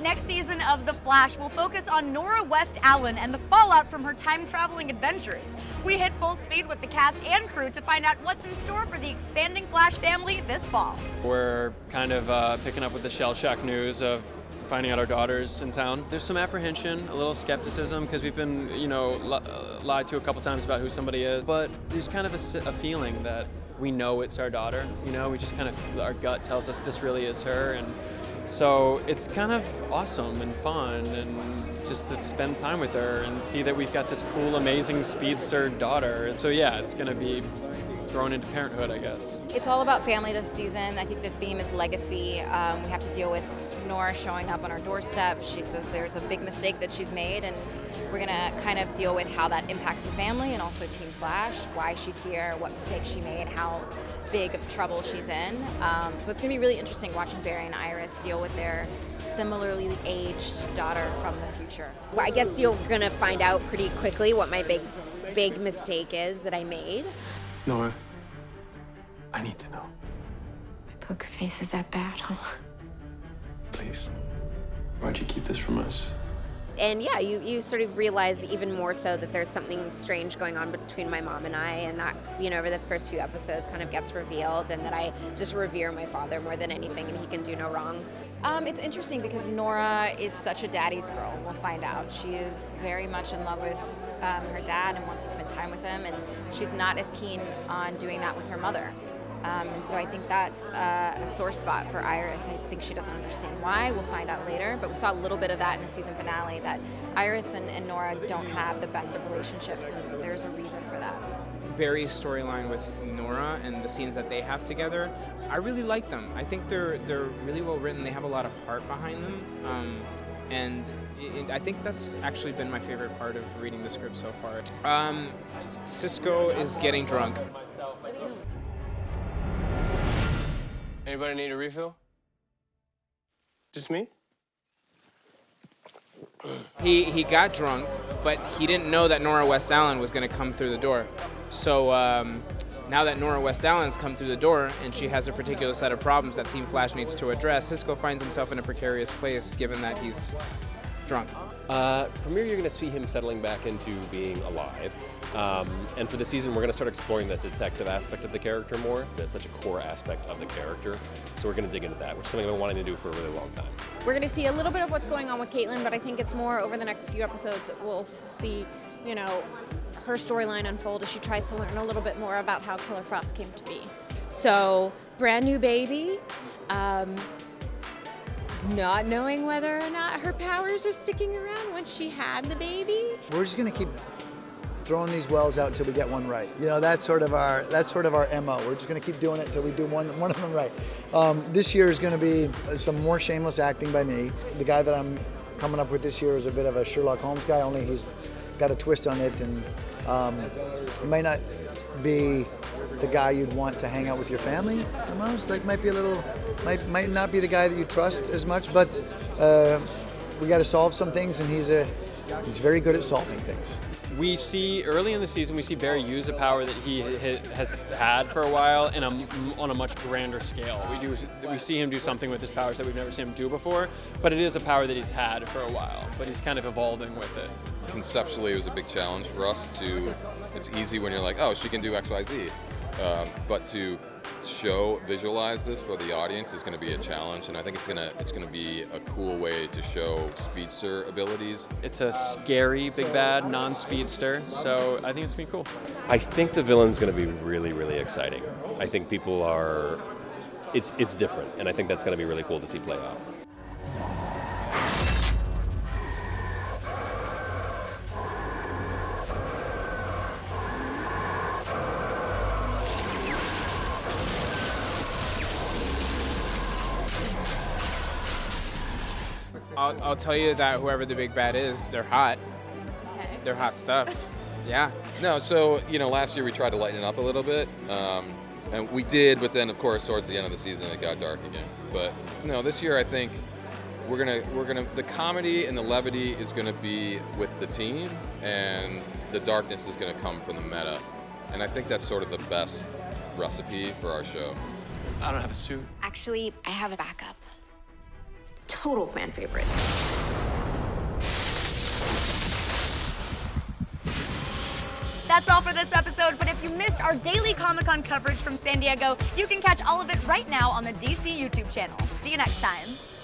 Next season of The Flash will focus on Nora Allen and the fallout from her time-traveling adventures. We hit full speed with the cast and crew to find out what's in store for the expanding Flash family this fall. We're kind of picking up with the shell shock news of finding out our daughter's in town. There's some apprehension, a little skepticism, because we've been, lied to a couple times about who somebody is. But there's kind of a feeling that we know it's our daughter. We just kind of, our gut tells us this really is her. And so it's kind of awesome and fun, and just to spend time with her and see that we've got this cool, amazing speedster daughter. So yeah, it's going to be thrown into parenthood, I guess. It's all about family this season. I think the theme is legacy. We have to deal with Nora showing up on our doorstep. She says there's a big mistake that she's made, and we're gonna kind of deal with how that impacts the family and also Team Flash, why she's here, what mistakes she made, how big of trouble she's in. So it's gonna be really interesting watching Barry and Iris deal with their similarly aged daughter from the future. Well, I guess you're gonna find out pretty quickly what my big mistake is that I made. Nora, I need to know. My poker face is that bad, huh? Please, why'd you keep this from us? And yeah, you sort of realize even more so that there's something strange going on between my mom and I, and that, over the first few episodes kind of gets revealed, and that I just revere my father more than anything, and he can do no wrong. It's interesting because Nora is such a daddy's girl. We'll find out. She is very much in love with her dad and wants to spend time with him, and she's not as keen on doing that with her mother. And so I think that's a sore spot for Iris. I think she doesn't understand why. We'll find out later. But we saw a little bit of that in the season finale, that Iris and Nora don't have the best of relationships, and there's a reason for that. Barry's storyline with Nora and the scenes that they have together, I really like them. I think they're really well written. They have a lot of heart behind them. And I think that's actually been my favorite part of reading the script so far. Cisco is getting drunk. Anybody need a refill? Just me? He got drunk, but he didn't know that Nora Allen was going to come through the door. So now that Nora Allen's come through the door and she has a particular set of problems that Team Flash needs to address, Cisco finds himself in a precarious place given that he's drunk. Premiere, you're going to see him settling back into being alive. And for the season, we're going to start exploring that detective aspect of the character more. That's such a core aspect of the character. So we're going to dig into that, which is something I've been wanting to do for a really long time. We're going to see a little bit of what's going on with Caitlin, but I think it's more over the next few episodes that we'll see, her storyline unfold as she tries to learn a little bit more about how Killer Frost came to be. So, brand new baby. Not knowing whether or not her powers are sticking around once she had the baby. We're just going to keep throwing these wells out until we get one right. That's sort of our MO. We're just going to keep doing it until we do one of them right. This year is going to be some more shameless acting by me. The guy that I'm coming up with this year is a bit of a Sherlock Holmes guy, only he's got a twist on it, and it may not be the guy you'd want to hang out with your family the most. Might not be the guy that you trust as much, but we got to solve some things, and he's very good at solving things. We see early in the season, we see Barry use a power that he has had for a while on a much grander scale. We see him do something with his powers that we've never seen him do before, but it is a power that he's had for a while, but he's kind of evolving with it. Conceptually, it was a big challenge for us it's easy when you're like, oh, she can do X, Y, Z. But to visualize this for the audience is going to be a challenge, and I think it's going to be a cool way to show speedster abilities. It's a scary big bad non-speedster, so I think it's going to be cool. I think the villain's going to be really, really exciting. I think people are, it's different, and I think that's going to be really cool to see play out. I'll tell you that whoever the big bad is, they're hot. Okay. They're hot stuff. Yeah. No, so, last year we tried to lighten it up a little bit, and we did, but then, of course, towards the end of the season, it got dark again. But, this year I think the comedy and the levity is gonna be with the team, and the darkness is gonna come from the meta. And I think that's sort of the best recipe for our show. I don't have a suit. Actually, I have a backup. total fan favorite. That's all for this episode, but if you missed our daily Comic-Con coverage from San Diego, you can catch all of it right now on the DC YouTube channel. See you next time.